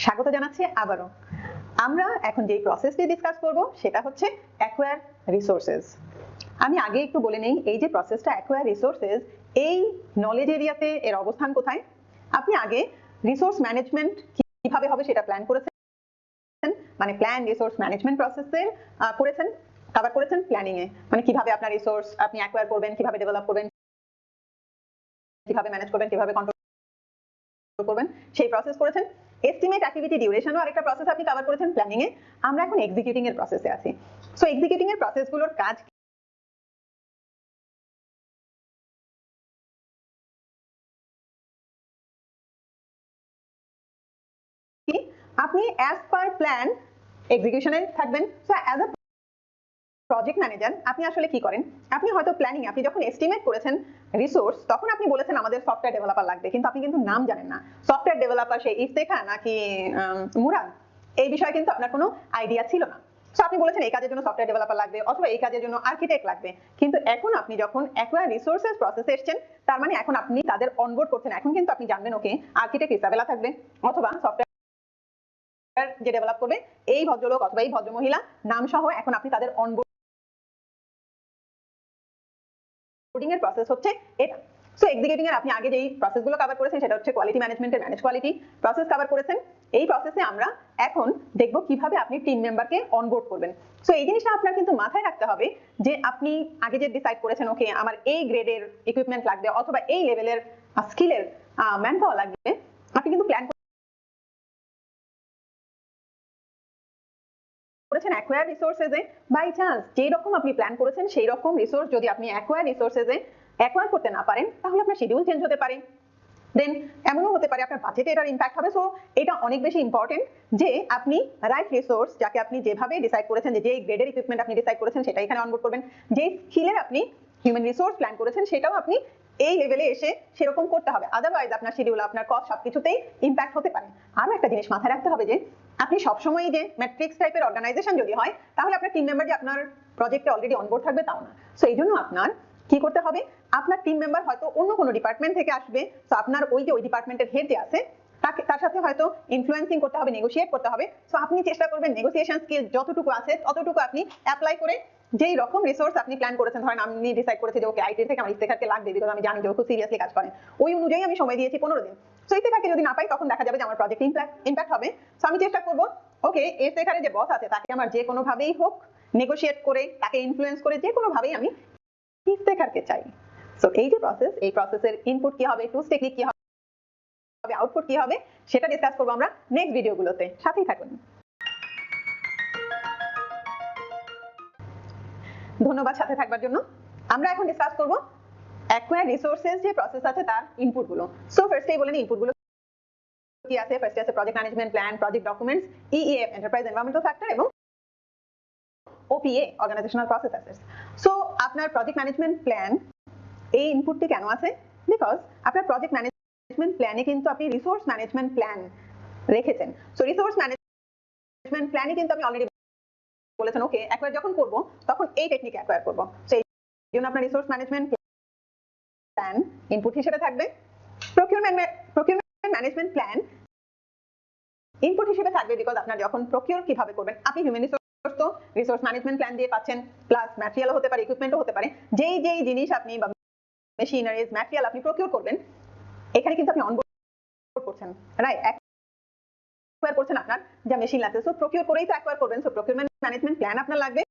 স্বাগত জানাচ্ছি আবারও। আমরা এখন যে প্রসেসটি ডিসকাস করব সেটা হচ্ছে অ্যাকোয়ার রিসোর্সেস। আমি আগে একটু বলে নেই, এই যে প্রসেসটা অ্যাকোয়ার রিসোর্সেস, এই নলেজ এরিয়াতে এর অবস্থান কোথায়। আপনি আগে রিসোর্স ম্যানেজমেন্ট কিভাবে হবে সেটা প্ল্যান করেছেন, মানে প্ল্যান রিসোর্স ম্যানেজমেন্ট প্রসেসের করেছেন, কভার করেছেন প্ল্যানিং এ, মানে কিভাবে আপনার রিসোর্স আপনি অ্যাকোয়ার করবেন, কিভাবে ডেভেলপ করবেন, কিভাবে ম্যানেজ করবেন, কিভাবে কন্ট্রোল করবেন, সেই প্রসেস করেছেন। এস্টিমেট অ্যাক্টিভিটি ডিউরেশনও আরেকটা প্রসেস আপনি কভার করেছেন প্ল্যানিং এ। আমরা এখন এক্সিকিউটিং এর প্রসেসে আছি। সো এক্সিকিউটিং এর প্রসেসগুলোর কাজ কি, আপনি অ্যাজ পার প্ল্যান এক্সিকিউশনে থাকবেন। So as a project manager আপনি আসলে কি করেন, আপনি হয়তো প্ল্যানিং আপনি যখন এস্টিমেট করেছেন রিসোর্স, তখন আপনি বলেছেন আমাদের সফটওয়্যার ডেভেলপার লাগবে, কিন্তু আপনি কিন্তু নাম জানেন না সফটওয়্যার ডেভেলপার সেই ইফতেখা নাকি মুরাদ, এই বিষয়ে কিন্তু আপনার কোনো আইডিয়া ছিল না। সো আপনি বলেছেন এই কাজের জন্য সফটওয়্যার ডেভেলপার লাগবে অথবা এই কাজের জন্য আর্কিটেক্ট লাগবে, কিন্তু এখন আপনি যখন অ্যাকোয়ার রিসোর্সেস প্রসেসে এসেছেন, তার মানে এখন আপনি তাদের অনবোর্ড করছেন। এখন কিন্তু আপনি জানবেন ওকে আর্কিটেক্ট ইসাবেলা থাকবে অথবা সফটওয়্যার যে ডেভেলপ করবে এই ভদ্রলোক অথবা এই ভদ্রমহিলা নাম সহ এখন আপনি তাদের অনবোর্ড এর প্রসেস হচ্ছে এটা। সো এক্সিকিউটিং এর আপনি আগে যেই প্রসেসগুলো কভার করেছেন সেটা হচ্ছে কোয়ালিটি ম্যানেজমেন্টের ম্যানেজ কোয়ালিটি প্রসেস কভার করেছেন। এই প্রসেসে আমরা এখন দেখব কিভাবে আপনি টিম মেম্বারকে অনবোর্ড করবেন। সো এই জিনিসটা আপনার কিন্তু মাথায় রাখতে হবে যে আপনি আগে যে ডিসাইড করেছেন ওকে আমার এই গ্রেডের ইকুইপমেন্ট লাগবে অথবা এই লেভেলের স্কিলের ম্যান পাওয়ার লাগবে, আপনি কিন্তু প্ল্যান করেছেন অ্যাকোয়ার রিসোর্সেসে। বাই চান্স যেই রকম আপনি প্ল্যান করেছেন সেই রকম রিসোর্স যদি আপনি অ্যাকোয়ার রিসোর্সেসে অ্যাকোয়ার করতে না পারেন, তাহলে আপনার শিডিউল চেঞ্জ হতে পারে, দেন এমনও হতে পারে আপনার বাজেটে এটার ইম্প্যাক্ট হবে। সো এটা অনেক বেশি ইম্পর্টেন্ট যে আপনি রাইট রিসোর্স, যাকে আপনি যেভাবে ডিসাইড করেছেন যে যেই গ্রেডের ইকুইপমেন্ট আপনি ডিসাইড করেছেন সেটা এখানে অনবোর্ড করবেন, যেই স্কিলের আপনি হিউম্যান রিসোর্স প্ল্যান করেছেন সেটাও আপনি এই লেভেলে এসে সেরকম করতে হবে, আদারওয়াইজ আপনার শিডিউল আপনার কস্ট সবকিছুতেই ইম্প্যাক্ট হতে পারে। আরো একটা জিনিস মাথায় রাখতে হবে যে আপনি সবসময় যে ম্যাট্রিক্স টাইপের অর্গানাইজেশন যদি হয়, তাহলে আপনার টিম মেম্বার যে আপনার প্রজেক্টে অলরেডি অনবোর্ড থাকবে তাও না। সো এই জন্য আপনার কি করতে হবে, আপনার টিম মেম্বার হয়তো অন্য কোনো ডিপার্টমেন্ট থেকে আসবে, তো আপনার ওই যে ওই ডিপার্টমেন্টের হেড যে আছে তার সাথে হয়তো ইনফ্লুয়েন্সিং করতে হবে, নেগোশিয়েট করতে হবে। সো আপনি চেষ্টা করবেন নেগোসিয়েশন স্কিল যতটুকু আছে ততটুকু আপনি অ্যাপ্লাই করে যেই রকম রিসোর্স আপনি প্ল্যান করেছেন, ধরেন আমি ডিসাইড করেছি যে ওকে আইটি থেকে আমার ইফতেখারকে লাগবে, বিকজ আমি জানি যে ও খুব সিরিয়াসলি কাজ করেন, ওই অনুযায়ী আমি সময় দিয়েছি 15 দিন। সো ইফতেখারকে যদি না পাই তখন দেখা যাবে যে আমার প্রজেক্ট ইম্প্যাক্ট হবে। সো আমি চেষ্টা করবো ওকে ইফতেখারে যে বস আছে তাকে আমার যে কোনো ভাবেই হোক নেগোশিয়েট করে, তাকে ইনফ্লুয়েন্স করে যে কোনো ভাবেই আমি ইফতেখারকে চাই। সো এই যে প্রসেস, এই প্রসেসের ইনপুট কি হবে, টুলস টেকনিক কি হবে, আউটপুট কি হবে, সেটা ডিসকাস করবো আমরা নেক্সট ভিডিওগুলোতে। সাথেই থাকুন। ধন্যবাদ সাথে থাকবার জন্য। আমরা এখন ডিসকাস করব অ্যাকোয়ার রিসোর্সেস যে প্রসেস আছে তার ইনপুট গুলো। সো ফার্স্টেই বলেন ইনপুট গুলো কি আছে। ফার্স্টে আছে project management plan, project documents, EEF enterprise environmental factor এবং ওপিএ অর্গানাইজেশনাল প্রসেস অ্যাসেটস। সো আপনার প্রজেক্ট ম্যানেজমেন্ট প্ল্যান এই ইনপুটটি কেন আছে, বিকজ আপনার প্রজেক্ট ম্যানেজমেন্ট প্ল্যানে কিন্তু আপনি রিসোর্স ম্যানেজমেন্ট প্ল্যান রেখেছেন। সো রিসোর্স ম্যানেজমেন্ট প্ল্যানে কিন্তু আমি অলরেডি বলেছেন ওকে অ্যাকোয়ার যখন করব তখন এই টেকনিক অ্যাকোয়ার করব। সো এই জন্য আপনার রিসোর্স ম্যানেজমেন্ট প্ল্যান ইনপুট হিসেবে থাকবে। প্রকিউরমেন্ট ম্যানেজমেন্ট প্ল্যান ইনপুট হিসেবে থাকবে, বিকজ আপনার যখন প্রকিউর কিভাবে করবেন, আপনি হিউম্যান রিসোর্স তো রিসোর্স ম্যানেজমেন্ট প্ল্যান দিয়ে পাচ্ছেন, প্লাস ম্যাটেরিয়ালও হতে পারে, ইকুইপমেন্টও হতে পারে, যেই যেই জিনিস আপনি বা মেশিনারিজ ম্যাটেরিয়াল আপনি প্রকিউর করবেন, এখানে কিন্তু আপনি অনবোর্ড করছেন, রাইট, অ্যাকোয়ার করছেন আপনার যা মেশিন লাগছে। সো প্রকিউর করেই তো অ্যাকোয়ার করবেন। সো প্রকিউরমেন্ট ম্যানেজমেন্ট প্ল্যান আপনার লাগবে।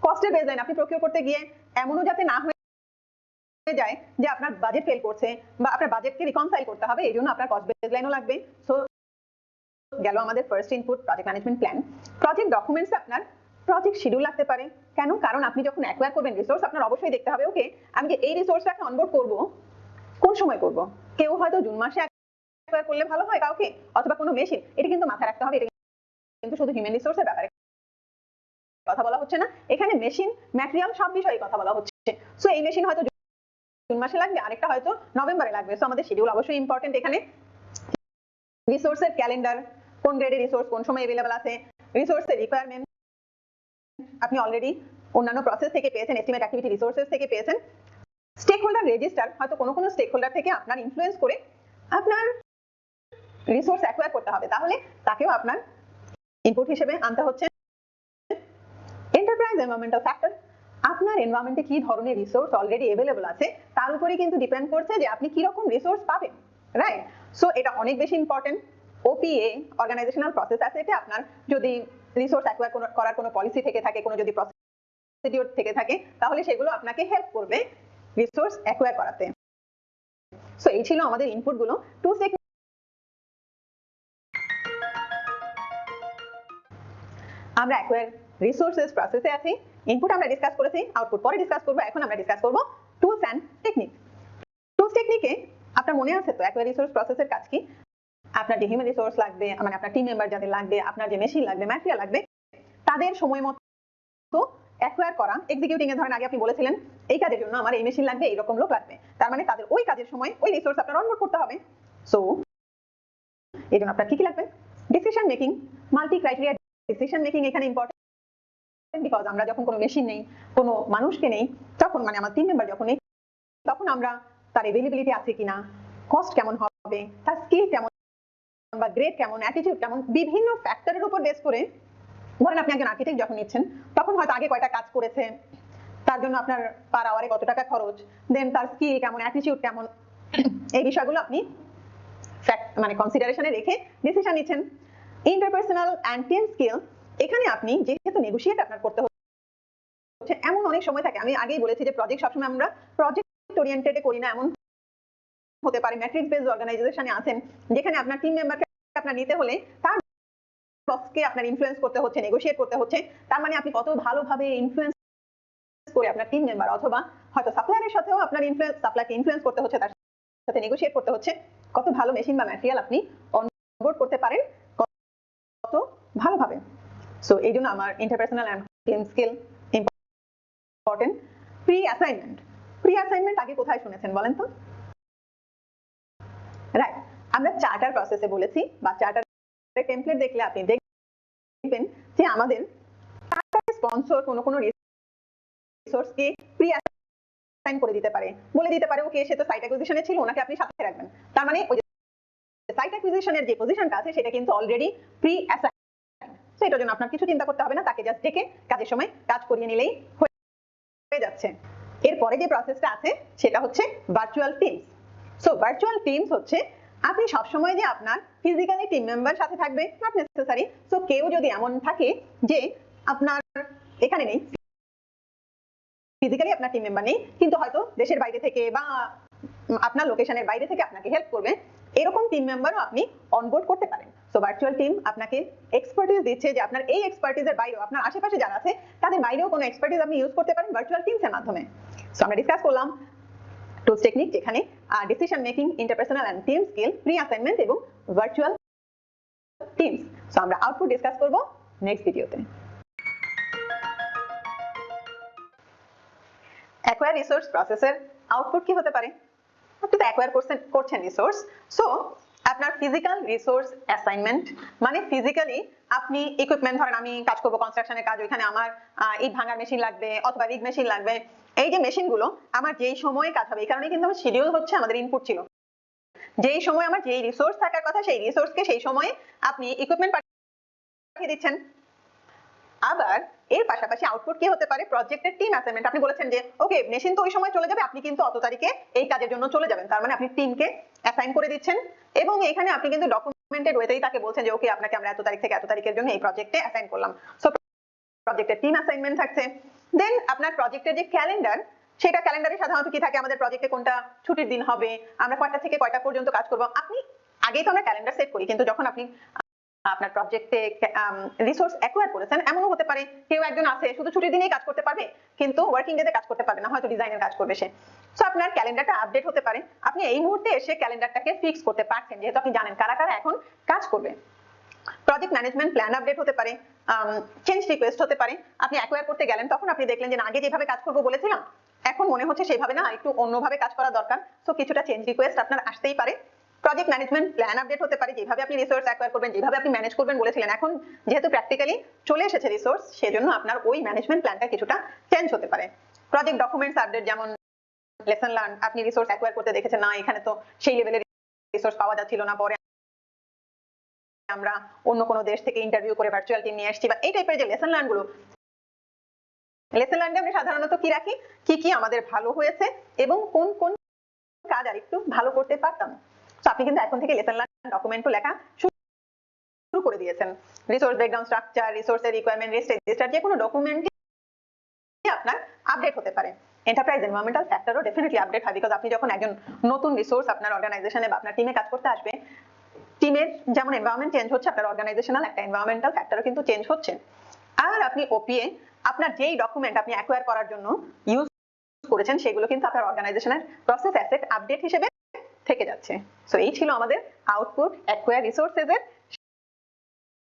কস্টের বেসলাইন আপনি প্রকিউর করতে গিয়ে এমনও যাতে না হয়ে যায় যে আপনার বাজেট ফেল করছে বা আপনার বাজেটকে রিকনসাইল করতে হবে, এই জন্য আপনার কস্ট বেসলাইনও লাগবে। সো গেল আমাদের first input project management plan. Project documents আপনার প্রজেক্ট শিডিউল লাগতে পারে। কেন? কারণ আপনি যখন অ্যাকোয়ার করবেন রিসোর্স, আপনার অবশ্যই দেখতে হবে ওকে আমি যে এই রিসোর্সটাকে অনবোর্ড করব কোন সময় করব। কেউ হয়তো জুন মাসে অ্যাকোয়ার করলে ভালো হয় কাউকে, অথবা কোনো মেশিন, এটা কিন্তু মাথায় রাখতে হবে। এটা কিন্তু শুধু হিউম্যান রিসোর্সের ব্যাপারে কথা বলা হচ্ছে না, এখানে মেশিন ম্যাটেরিয়াল সব বিষয়ে কথা বলা হচ্ছে। সো এই মেশিন হয়তো জুন মাসে লাগবে, আরেকটা হয়তো নভেম্বরে লাগবে। সো আমাদের শিডিউল অবশ্যই ইম্পর্টেন্ট। এখানে রিসোর্সের ক্যালেন্ডার, কোন গ্রেডের রিসোর্স কোন সময় अवेलेबल আছে, রিসোর্সের রিকোয়ারমেন্ট আপনি অলরেডি অন্যান্য প্রসেস থেকে পেয়েছেন, এস্টিমেট অ্যাক্টিভিটি রিসোর্সেস থেকে পেয়েছেন। স্টেক হোল্ডার রেজিস্টার হয়তো কোনো কোনো স্টেক হোল্ডার থেকে আপনার ইনফ্লুয়েন্স করে আপনার রিসোর্স অ্যাকোয়ার করতে হবে, তাহলে তাকেও আপনার ইনপুট হিসেবে আনতে হচ্ছে। এন্টারপ্রাইজ এনভায়রনমেন্টাল ফ্যাক্টর, আপনার এনভায়রনমেন্টে কি ধরনের রিসোর্স অলরেডি अवेलेबल আছে তার উপরেই কিন্তু ডিপেন্ড করছে যে আপনি কি রকম রিসোর্স পাবেন, রাইট? সো এটা অনেক বেশি ইম্পর্টেন্ট। ওপিএ অর্গানাইজেশনাল প্রসেস আছে, এটা আপনার যদি রিসোর্স অ্যাকোয়ার করার কোনো পলিসি থেকে থাকে, কোনো যদি প্রসিডিউর থেকে থাকে, তাহলে সেগুলো আপনাকে হেল্প করবে রিসোর্স অ্যাকোয়ার করাতে। সো এই ছিল আমাদের ইনপুট গুলো। টু স্টেক আমরা অ্যাকোয়ার রিসোর্সেস প্রসেসে আছি। ইনপুট আমরা ডিসকাস করেছি, আউটপুট পরে ডিসকাস করব। এখন আমরা ডিসকাস করব টুলস এন্ড টেকনিক। টুলস টেকনিকে আপনার মনে আছে তো অ্যাকোয়ার রিসোর্স প্রসেসের কাজ কি? আপনার যে হিউম্যান রিসোর্স লাগবে, মানে আপনার টিম মেম্বার যাদের লাগবে, আপনার যে মেশিন লাগবে, ম্যাটেরিয়াল লাগবে, তাদের সময় মতো অ্যাকোয়ার করা। এক্সিকিউটিং এর ধরেন আগে আপনি বলেছিলেন এই কাজের জন্য আমার এই মেশিন লাগবে, এইরকম লোক লাগবে, তার মানে তাদের ওই কাজের সময় ওই রিসোর্স আপনার অনবোর্ড করতে হবে। সো এই জন্য আপনার কি কি লাগবে? Decision making, multi criteria decision making এখানে ইম্পর্টেন্ট, বিকজ আমরা যখন কোনো মেশিন নেই, কোনো মানুষকে নেই, তখন মানে আমার টিম মেম্বার যখন নেই, তখন আমরা তার অ্যাভেলেবিলিটি আছে কিনা, কস্ট কেমন হবে, তার স্কিল কেমন বা গ্রেড কেমন, অ্যাটিটিউড কেমন, বিভিন্ন ফ্যাক্টরের উপর বেস করে। ধরেন আপনি একজন আর্কিটেক্ট যখন নিচ্ছেন, তখন হয়তো আগে কয়টা কাজ করেছে, তার জন্য আপনার পার আওয়ারে কত টাকা খরচ, দেন তার স্কিল কেমন, অ্যাটিটিউড কেমন, এই বিষয়গুলো আপনি মানে কনসিডারেশনে রেখে ডিসিশন নিচ্ছেন। ইন্টারপার্সোনাল এন্ড টিম স্কিল, এখানে আপনি যেহেতু নেগোশিয়েট আপনার করতে হচ্ছে, এমন অনেক সময় থাকে, আমি আগেই বলেছি যে প্রজেক্ট সবসময় আমরা প্রজেক্ট ওরিয়েন্টেডে করি না। এমন হতে পারে ম্যাট্রিক্স বেসড অর্গানাইজেশনে আছেন, যেখানে আপনার টিম মেম্বারকে আপনার নিতে হলে তার বসকে আপনার ইনফ্লুয়েন্স করতে হচ্ছে, নেগোশিয়েট করতে হচ্ছে। তার মানে আপনি কত ভালোভাবে ইনফ্লুয়েন্স করে আপনার টিম মেম্বার অথবা হয়তো সাপ্লায়ারের সাথেও আপনার সাপ্লায়ারকে ইনফ্লুয়েন্স করতে হচ্ছে, তার সাথে নেগোশিয়েট করতে হচ্ছে, কত ভালো মেশিন বা ম্যাটেরিয়াল আপনি অনবোর্ড করতে পারেন কত ভালোভাবে। সো এই জন্য আমার interpersonal and team skill important. Pre assignment, pre assignment আগে কোথায় শুনেছেন বলেন তো? রাইট, আমরা চার্টার প্রসেসে বলেছি, বা চার্টারের টেমপ্লেট দেখলে আপনি দেখবেন যে আমাদের স্পন্সর কোনো রিসোর্সকে প্রি অ্যাসাইন করে দিতে পারে, বলে দিতে পারে ওকে সে তো সাইট অ্যাকুইজিশনে ছিল, ওনাকে আপনি সাথে রাখবেন। তার মানে ওই সাইট অ্যাকুইজিশনের যে পজিশনটা আছে সেটা কিন্তু অলরেডি প্রি অ্যাসাইন। সো এটার জন্য আপনার কিছু চিন্তা করতে হবে না, তাকে জাস্ট ডেকে কাজের সময় কাজ করিয়ে নিলেই হয়ে যাচ্ছে। এরপরে যে প্রসেসটা আছে সেটা হচ্ছে virtual teams. So virtual teams হচ্ছে আপনি সবসময় যে আপনার ফিজিক্যালি টিম মেম্বার সাথে থাকবে নট নেসেসারি। সো কেউ যদি এমন থাকে যে আপনার এখানে নেই, ফিজিক্যালি আপনার টিম মেম্বার নেই, কিন্তু হয়তো দেশের বাইরে থেকে বা আপনার লোকেশনের বাইরে থেকে আপনাকে হেল্প করবে, এরকম টিম মেম্বারও আপনি অনবোর্ড করতে পারেন। সো ভার্চুয়াল টিম আপনাকে এক্সপার্টিস দিচ্ছে যে আপনার এই এক্সপার্টিসের বাইরেও আপনার আশেপাশে যারা আছে তাদের বাইরেও কোনো এক্সপার্টিস আপনি ইউজ করতে পারেন ভার্চুয়াল টিমস এর মাধ্যমে। সো আমরা ডিসকাস করলাম টুলস টেকনিক, যেখানে decision making, interpersonal and team skill, pre assignment এবং ভার্চুয়াল টিমস। সো আমরা আউটপুট ডিসকাস করব নেক্সট ভিডিওতে। অ্যাকোয়ার রিসোর্স প্রসেসের আউটপুট কি হতে পারে? আপনি তো অ্যাকোয়ার করছেন রিসোর্স, সো আপনার ফিজিক্যাল রিসোর্স অ্যাসাইনমেন্ট মানে ফিজিক্যালি আপনি ইকুইপমেন্ট, ধরেন আমি কাজ করব কনস্ট্রাকশনের কাজ, ওইখানে আমার ইট ভাঙার মেশিন লাগবে অথবা রিগ মেশিন লাগবে। এই যে মেশিনগুলো আমার যেই সময়ে কাজ হবে, এই কারণে কিন্তু আমার শিডিউল হচ্ছে আমাদের ইনপুট ছিল, যেই সময় আমার যেই রিসোর্স থাকার কথা সেই রিসোর্সকে সেই সময়ে আপনি ইকুইপমেন্ট পাঠিয়ে দিচ্ছেন। আবার এর পাশাপাশি আউটপুট কি হতে পারে? প্রজেক্টের টিম অ্যাসাইনমেন্ট। আপনি বলেছেন যে ওকে মেশিন তো ওই সময় চলে যাবে, আপনি কিন্তু অত তারিখে এই কাজের জন্য চলে যাবেন, তার মানে আপনি টিমকে অ্যাসাইন করে দিচ্ছেন এবং এখানে আপনি কিন্তু ডকুমেন্টেড ওয়েতেই তাকে বলছেন যে ওকে আপনাকে আমরা এত তারিখ থেকে এত তারিখের জন্য এই প্রজেক্টে অ্যাসাইন করলাম। সো প্রজেক্টের টিম অ্যাসাইনমেন্ট থাকছে। দেন আপনার প্রজেক্টের যে ক্যালেন্ডার, সেটা ক্যালেন্ডারে সাধারণত কি থাকে, আমাদের প্রজেক্টে কোনটা ছুটির দিন হবে, আমরা কয়টা থেকে কয়টা পর্যন্ত কাজ করব, আপনি আগেই তো আমরা ক্যালেন্ডার সেট করি, কিন্তু যখন আপনি আপনার প্রজেক্টে রিসোর্স অ্যাকোয়ার করেছেন, এমনও হতে পারে কেউ একজন আছে শুধু ছুটির দিনেই কাজ করতে পারবে কিন্তু ওয়ার্কিং ডেতে কাজ করতে পারবে না, হয়তো ডিজাইনের কাজ করবে সে। সো আপনার ক্যালেন্ডারটা আপডেট হতে পারে, আপনি এই মুহূর্তে এসে ক্যালেন্ডারটাকে ফিক্স করতে পারছেন যেহেতু আপনি জানেন কারা কারা এখন কাজ করবে। প্রজেক্ট ম্যানেজমেন্ট প্ল্যান আপডেট হতে পারে, চেঞ্জ রিকোয়েস্ট হতে পারে। আপনি অ্যাকোয়ার করতে গেলেন, তখন আপনি দেখলেন যে আগে যেভাবে কাজ করবো বলেছিলাম এখন মনে হচ্ছে সেভাবে না, একটু অন্যভাবে কাজ করা দরকার। সো কিছুটা চেঞ্জ রিকোয়েস্ট আপনার আসতেই পারে। প্রজেক্ট ম্যানেজমেন্ট প্ল্যান আপডেট হতে পারে, যেভাবে আপনি রিসোর্স অ্যাকোয়ার করবেন, যেভাবে আপনি ম্যানেজ করবেন বলেছিলেন, এখন যেহেতু প্র্যাকটিক্যালি চলে এসেছে রিসোর্স, সেজন্য আপনার ওই ম্যানেজমেন্ট প্ল্যানটা কিছুটা চেঞ্জ হতে পারে। প্রজেক্ট ডকুমেন্টস আপডেট, যেমন লেসন লার্ন, আপনি রিসোর্স অ্যাকোয়ার করতে দেখেছেন না এখানে তো সেই লেভেলের রিসোর্স পাওয়া যাচ্ছিল না, পরে আমরা অন্য কোনো দেশ থেকে ইন্টারভিউ করে ভার্চুয়াল টিম নিয়ে আসছি, বা এই টাইপের যে লেসন লার্ন গুলো, লেসন লার্নে আমরা সাধারণত কি রাখি, কি কি আমাদের ভালো হয়েছে এবং কোন কোন কাজ আর একটু ভালো করতে পারতাম। তো আপনি কিন্তু এখন থেকে লেসন লার্ন ডকুমেন্টও লেখা শুরু করে দিয়েছেন। রিসোর্স ব্রেকডাউন স্ট্রাকচার, রিসোর্সের রিকোয়ারমেন্ট লিস্ট, রেজিস্টার, যে কোনো ডকুমেন্ট আপনার আপডেট হতে পারে। এন্টারপ্রাইজ এনভায়রনমেন্টাল ফ্যাক্টরও ডেফিনেটলি আপডেট হয়, বিকজ আপনি যখন একজন নতুন রিসোর্স আপনার অর্গানাইজেশনে বা আপনার টিমে কাজ করতে আসবে, টিমের যেমন এনভায়রনমেন্ট চেঞ্জ হচ্ছে, আপনার অর্গানাইজেশনাল একটা এনভায়রনমেন্টাল ফ্যাক্টরও কিন্তু চেঞ্জ হচ্ছে। আর আপনি ওপিএ আপনার যেই ডকুমেন্ট আপনি অ্যাকোয়ার করার জন্য ইউজ করেছেন, সেগুলো কিন্তু আপনার অর্গানাইজেশনের প্রসেস অ্যাসেট আপডেট হিসেবে থেকে যাচ্ছে। সো এই ছিল আমাদের আউটপুট অ্যাকোয়ার রিসোর্সেস এর